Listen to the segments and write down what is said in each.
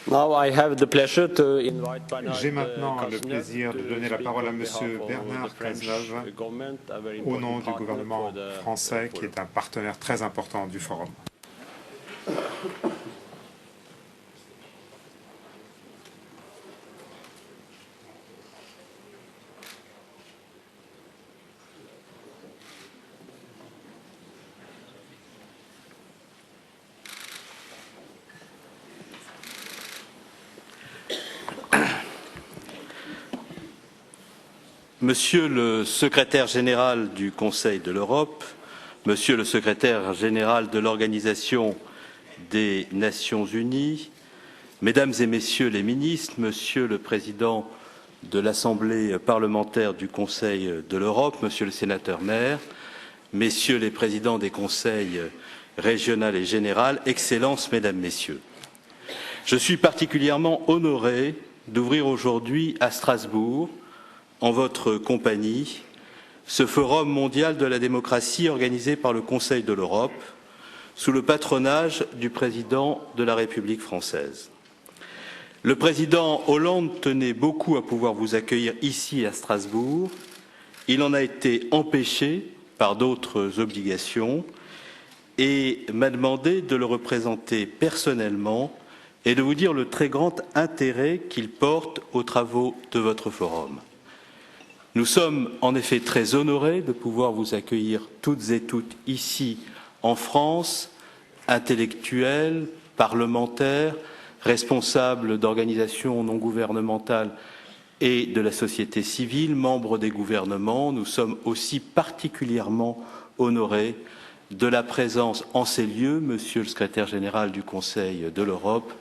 J'ai maintenant le plaisir de donner la parole à M. Bernard Cazeneuve au nom du gouvernement français qui est un partenaire très important du Forum. Monsieur le secrétaire général du Conseil de l'Europe, Monsieur le secrétaire général de l'Organisation des Nations Unies, Mesdames et Messieurs les ministres, Monsieur le président de l'Assemblée parlementaire du Conseil de l'Europe, Monsieur le sénateur Maire, Messieurs les présidents des conseils régional et général, Excellences, Mesdames, Messieurs. Je suis particulièrement honoré d'ouvrir aujourd'hui à Strasbourg, en votre compagnie, ce Forum mondial de la démocratie organisé par le Conseil de l'Europe, sous le patronage du président de la République française. Le président Hollande tenait beaucoup à pouvoir vous accueillir ici à Strasbourg. Il en a été empêché par d'autres obligations et m'a demandé de le représenter personnellement et de vous dire le très grand intérêt qu'il porte aux travaux de votre forum. Nous sommes en effet très honorés de pouvoir vous accueillir toutes et toutes ici en France, intellectuels, parlementaires, responsables d'organisations non gouvernementales et de la société civile, membres des gouvernements. Nous sommes aussi particulièrement honorés de la présence en ces lieux, Monsieur le secrétaire général du Conseil de l'Europe,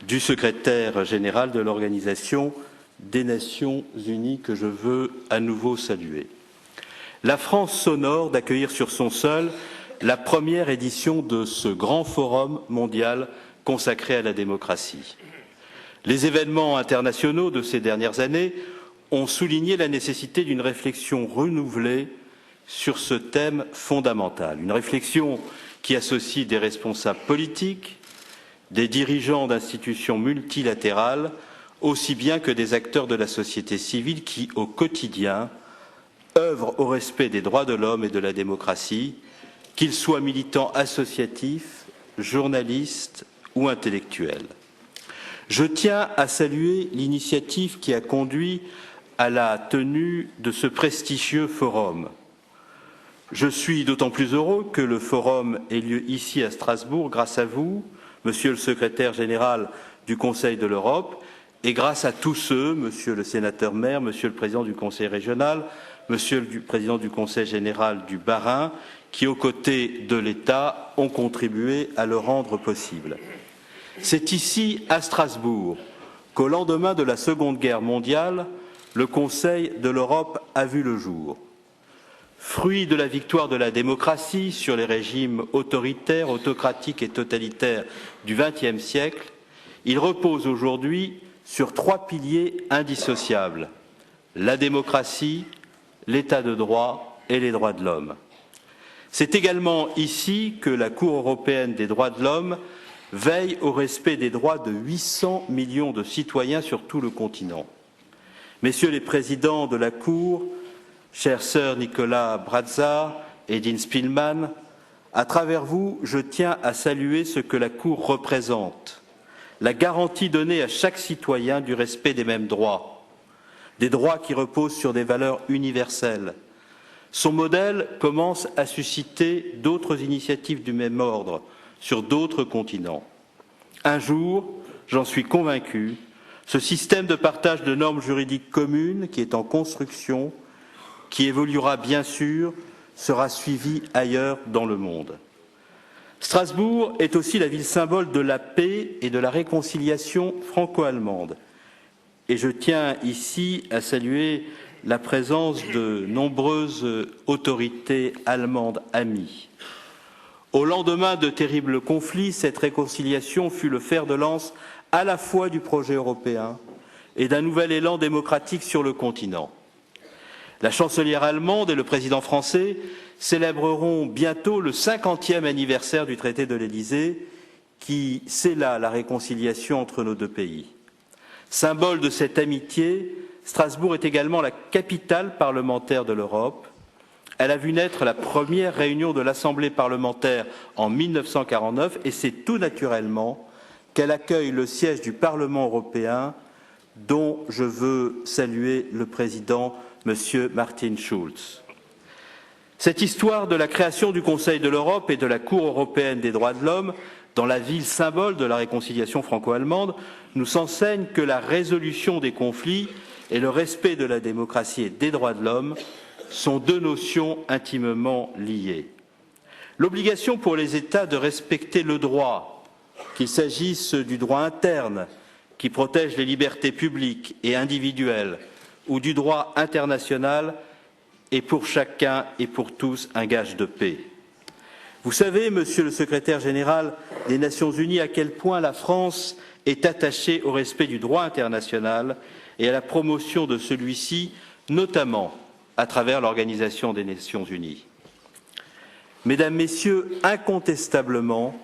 du secrétaire général de l'Organisation des Nations Unies que je veux à nouveau saluer. La France s'honore d'accueillir sur son sol la première édition de ce grand forum mondial consacré à la démocratie. Les événements internationaux de ces dernières années ont souligné la nécessité d'une réflexion renouvelée sur ce thème fondamental, une réflexion qui associe des responsables politiques, des dirigeants d'institutions multilatérales, aussi bien que des acteurs de la société civile qui, au quotidien, œuvrent au respect des droits de l'homme et de la démocratie, qu'ils soient militants associatifs, journalistes ou intellectuels. Je tiens à saluer l'initiative qui a conduit à la tenue de ce prestigieux forum. Je suis d'autant plus heureux que le forum ait lieu ici à Strasbourg grâce à vous, Monsieur le secrétaire général du Conseil de l'Europe, et grâce à tous ceux, Monsieur le sénateur Maire, Monsieur le président du Conseil régional, Monsieur le président du Conseil général du Bas-Rhin, qui, aux côtés de l'État, ont contribué à le rendre possible. C'est ici, à Strasbourg, qu'au lendemain de la Seconde Guerre mondiale, le Conseil de l'Europe a vu le jour. Fruit de la victoire de la démocratie sur les régimes autoritaires, autocratiques et totalitaires du XXe siècle, il repose aujourd'hui sur trois piliers indissociables: la démocratie, l'état de droit et les droits de l'homme. C'est également ici que la Cour européenne des droits de l'homme veille au respect des droits de 800 millions de citoyens sur tout le continent. Messieurs les présidents de la Cour, chers sœurs Nicolas Brazza et Dean Spillman, à travers vous, je tiens à saluer ce que la Cour représente: la garantie donnée à chaque citoyen du respect des mêmes droits, des droits qui reposent sur des valeurs universelles. Son modèle commence à susciter d'autres initiatives du même ordre sur d'autres continents. Un jour, j'en suis convaincu, ce système de partage de normes juridiques communes qui est en construction, qui évoluera bien sûr, sera suivi ailleurs dans le monde. Strasbourg est aussi la ville symbole de la paix et de la réconciliation franco-allemande. Et je tiens ici à saluer la présence de nombreuses autorités allemandes amies. Au lendemain de terribles conflits, cette réconciliation fut le fer de lance à la fois du projet européen et d'un nouvel élan démocratique sur le continent. La chancelière allemande et le président français célébreront bientôt le 50e anniversaire du traité de l'Élysée, qui scella la réconciliation entre nos deux pays. Symbole de cette amitié, Strasbourg est également la capitale parlementaire de l'Europe. Elle a vu naître la première réunion de l'Assemblée parlementaire en 1949 et c'est tout naturellement qu'elle accueille le siège du Parlement européen dont je veux saluer le président, M. Martin Schulz. Cette histoire de la création du Conseil de l'Europe et de la Cour européenne des droits de l'homme, dans la ville symbole de la réconciliation franco-allemande, nous enseigne que la résolution des conflits et le respect de la démocratie et des droits de l'homme sont deux notions intimement liées. L'obligation pour les États de respecter le droit, qu'il s'agisse du droit interne, qui protège les libertés publiques et individuelles, ou du droit international, est pour chacun et pour tous un gage de paix. Vous savez, Monsieur le Secrétaire général des Nations Unies, à quel point la France est attachée au respect du droit international et à la promotion de celui-ci, notamment à travers l'Organisation des Nations Unies. Mesdames, Messieurs, incontestablement,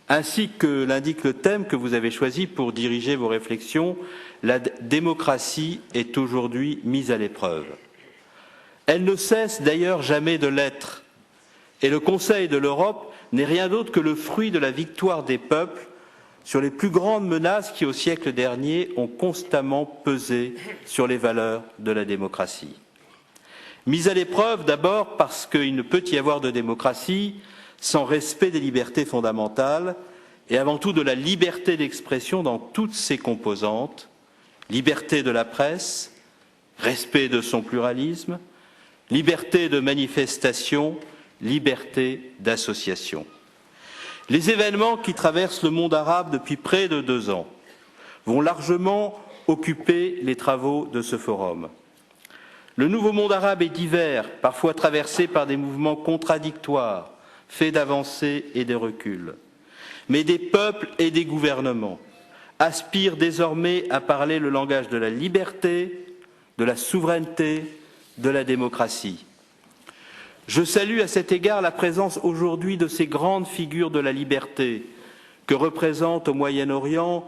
ainsi que l'indique le thème que vous avez choisi pour diriger vos réflexions, la démocratie est aujourd'hui mise à l'épreuve. Elle ne cesse d'ailleurs jamais de l'être, et le Conseil de l'Europe n'est rien d'autre que le fruit de la victoire des peuples sur les plus grandes menaces qui, au siècle dernier, ont constamment pesé sur les valeurs de la démocratie. Mise à l'épreuve d'abord parce qu'il ne peut y avoir de démocratie sans respect des libertés fondamentales et avant tout de la liberté d'expression dans toutes ses composantes, liberté de la presse, respect de son pluralisme, liberté de manifestation, liberté d'association. Les événements qui traversent le monde arabe depuis près de 2 ans vont largement occuper les travaux de ce forum. Le nouveau monde arabe est divers, parfois traversé par des mouvements contradictoires, faits d'avancées et de reculs. Mais des peuples et des gouvernements aspirent désormais à parler le langage de la liberté, de la souveraineté, de la démocratie. Je salue à cet égard la présence aujourd'hui de ces grandes figures de la liberté que représentent au Moyen-Orient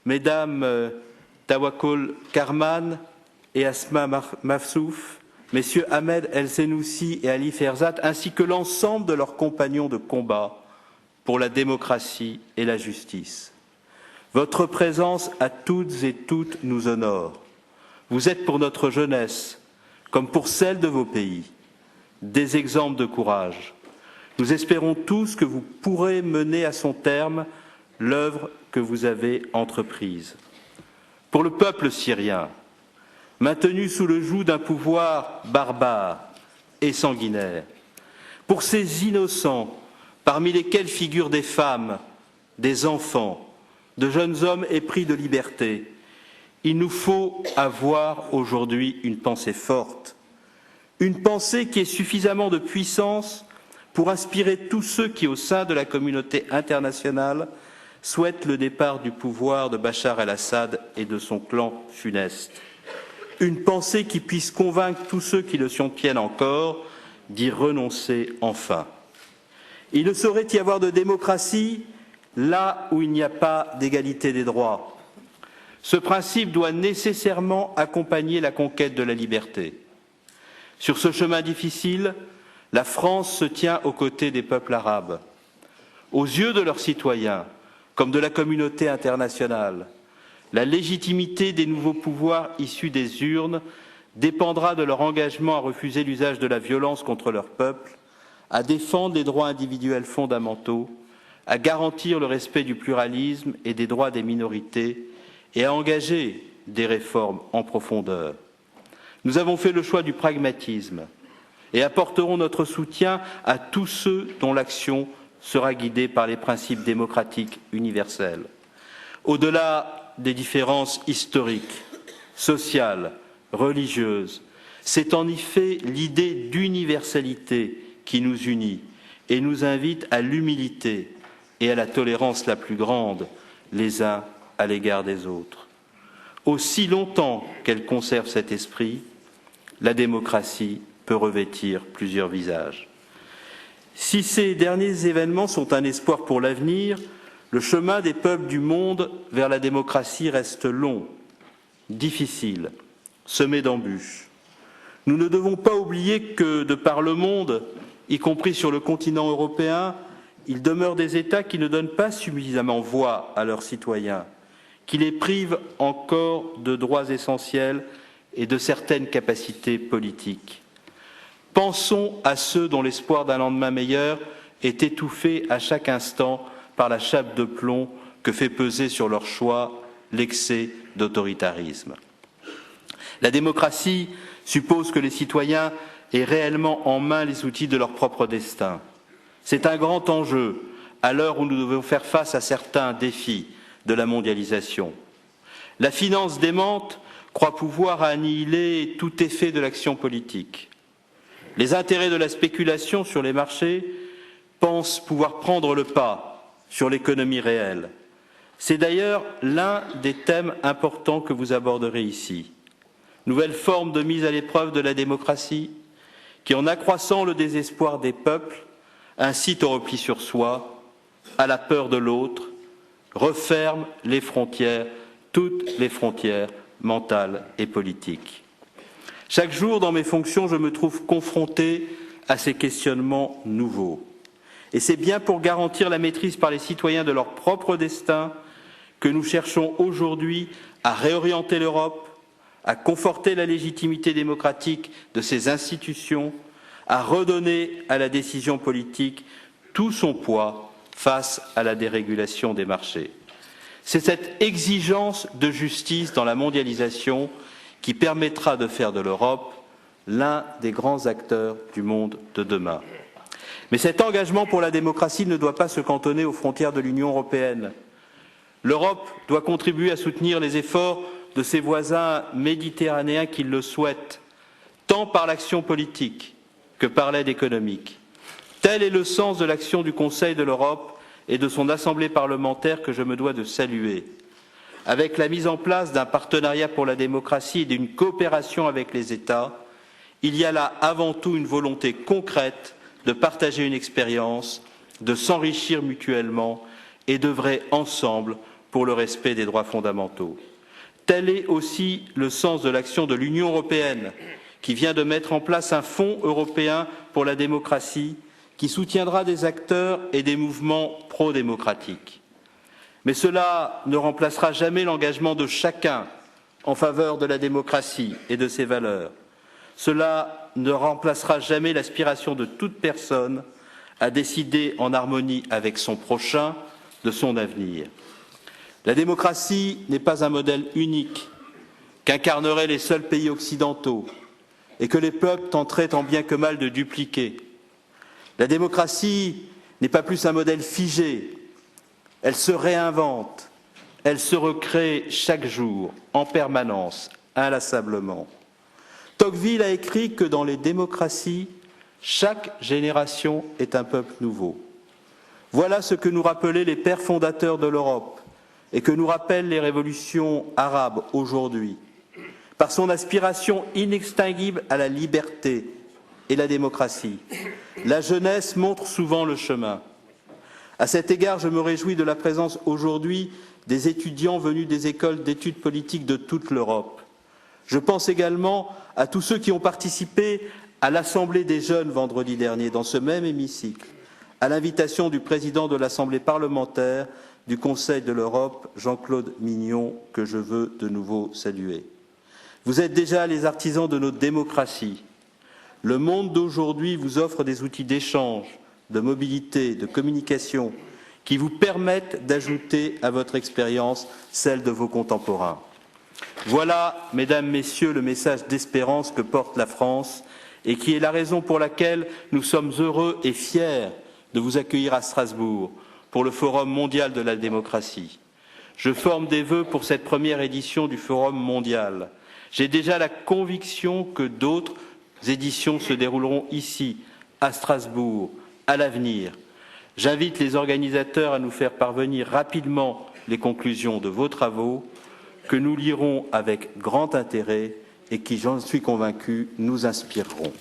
Mesdames Tawakkol Karman et Asma Mafsouf, Messieurs Ahmed El-Senoussi et Ali Ferzat, ainsi que l'ensemble de leurs compagnons de combat pour la démocratie et la justice. Votre présence à toutes et toutes nous honore. Vous êtes pour notre jeunesse, comme pour celle de vos pays, des exemples de courage. Nous espérons tous que vous pourrez mener à son terme l'œuvre que vous avez entreprise. Pour le peuple syrien, maintenu sous le joug d'un pouvoir barbare et sanguinaire, pour ces innocents, parmi lesquels figurent des femmes, des enfants, de jeunes hommes épris de liberté, il nous faut avoir aujourd'hui une pensée forte, une pensée qui ait suffisamment de puissance pour inspirer tous ceux qui, au sein de la communauté internationale, souhaitent le départ du pouvoir de Bachar el-Assad et de son clan funeste. Une pensée qui puisse convaincre tous ceux qui le tiennent encore d'y renoncer enfin. Il ne saurait y avoir de démocratie là où il n'y a pas d'égalité des droits. Ce principe doit nécessairement accompagner la conquête de la liberté. Sur ce chemin difficile, la France se tient aux côtés des peuples arabes. Aux yeux de leurs citoyens, comme de la communauté internationale, la légitimité des nouveaux pouvoirs issus des urnes dépendra de leur engagement à refuser l'usage de la violence contre leur peuple, à défendre les droits individuels fondamentaux, à garantir le respect du pluralisme et des droits des minorités et à engager des réformes en profondeur. Nous avons fait le choix du pragmatisme et apporterons notre soutien à tous ceux dont l'action sera guidée par les principes démocratiques universels. Au-delà des différences historiques, sociales, religieuses, c'est en effet l'idée d'universalité qui nous unit et nous invite à l'humilité et à la tolérance la plus grande les uns à l'égard des autres. Aussi longtemps qu'elle conserve cet esprit, la démocratie peut revêtir plusieurs visages. Si ces derniers événements sont un espoir pour l'avenir, Le chemin des peuples du monde vers la démocratie reste long, difficile, semé d'embûches. Nous ne devons pas oublier que, de par le monde, y compris sur le continent européen, il demeure des États qui ne donnent pas suffisamment voix à leurs citoyens, qui les privent encore de droits essentiels et de certaines capacités politiques. Pensons à ceux dont l'espoir d'un lendemain meilleur est étouffé à chaque instant par la chape de plomb que fait peser sur leur choix l'excès d'autoritarisme. La démocratie suppose que les citoyens aient réellement en main les outils de leur propre destin. C'est un grand enjeu à l'heure où nous devons faire face à certains défis de la mondialisation. La finance démente croit pouvoir annihiler tout effet de l'action politique. Les intérêts de la spéculation sur les marchés pensent pouvoir prendre le pas sur l'économie réelle. C'est d'ailleurs l'un des thèmes importants que vous aborderez ici. Nouvelle forme de mise à l'épreuve de la démocratie qui, en accroissant le désespoir des peuples, incite au repli sur soi, à la peur de l'autre, referme les frontières, toutes les frontières mentales et politiques. Chaque jour, dans mes fonctions, je me trouve confronté à ces questionnements nouveaux. Et c'est bien pour garantir la maîtrise par les citoyens de leur propre destin que nous cherchons aujourd'hui à réorienter l'Europe, à conforter la légitimité démocratique de ses institutions, à redonner à la décision politique tout son poids face à la dérégulation des marchés. C'est cette exigence de justice dans la mondialisation qui permettra de faire de l'Europe l'un des grands acteurs du monde de demain. Mais cet engagement pour la démocratie ne doit pas se cantonner aux frontières de l'Union européenne. L'Europe doit contribuer à soutenir les efforts de ses voisins méditerranéens qui le souhaitent, tant par l'action politique que par l'aide économique. Tel est le sens de l'action du Conseil de l'Europe et de son Assemblée parlementaire que je me dois de saluer. Avec la mise en place d'un partenariat pour la démocratie et d'une coopération avec les États, il y a là avant tout une volonté concrète de partager une expérience, de s'enrichir mutuellement et d'œuvrer ensemble pour le respect des droits fondamentaux. Tel est aussi le sens de l'action de l'Union européenne, qui vient de mettre en place un fonds européen pour la démocratie, qui soutiendra des acteurs et des mouvements pro-démocratiques. Mais cela ne remplacera jamais l'engagement de chacun en faveur de la démocratie et de ses valeurs. Cela ne remplacera jamais l'aspiration de toute personne à décider en harmonie avec son prochain de son avenir. La démocratie n'est pas un modèle unique qu'incarneraient les seuls pays occidentaux et que les peuples tenteraient tant bien que mal de dupliquer. La démocratie n'est pas plus un modèle figé, elle se réinvente, elle se recrée chaque jour, en permanence, inlassablement. Tocqueville a écrit que dans les démocraties, chaque génération est un peuple nouveau. Voilà ce que nous rappelaient les pères fondateurs de l'Europe et que nous rappellent les révolutions arabes aujourd'hui. Par son aspiration inextinguible à la liberté et la démocratie, la jeunesse montre souvent le chemin. À cet égard, je me réjouis de la présence aujourd'hui des étudiants venus des écoles d'études politiques de toute l'Europe. Je pense également à tous ceux qui ont participé à l'Assemblée des jeunes vendredi dernier, dans ce même hémicycle, à l'invitation du président de l'Assemblée parlementaire du Conseil de l'Europe, Jean-Claude Mignon, que je veux de nouveau saluer. Vous êtes déjà les artisans de notre démocratie. Le monde d'aujourd'hui vous offre des outils d'échange, de mobilité, de communication, qui vous permettent d'ajouter à votre expérience celle de vos contemporains. Voilà, Mesdames, Messieurs, le message d'espérance que porte la France et qui est la raison pour laquelle nous sommes heureux et fiers de vous accueillir à Strasbourg pour le Forum mondial de la démocratie. Je forme des vœux pour cette première édition du Forum mondial. J'ai déjà la conviction que d'autres éditions se dérouleront ici, à Strasbourg, à l'avenir. J'invite les organisateurs à nous faire parvenir rapidement les conclusions de vos travaux, que nous lirons avec grand intérêt et qui, j'en suis convaincu, nous inspireront.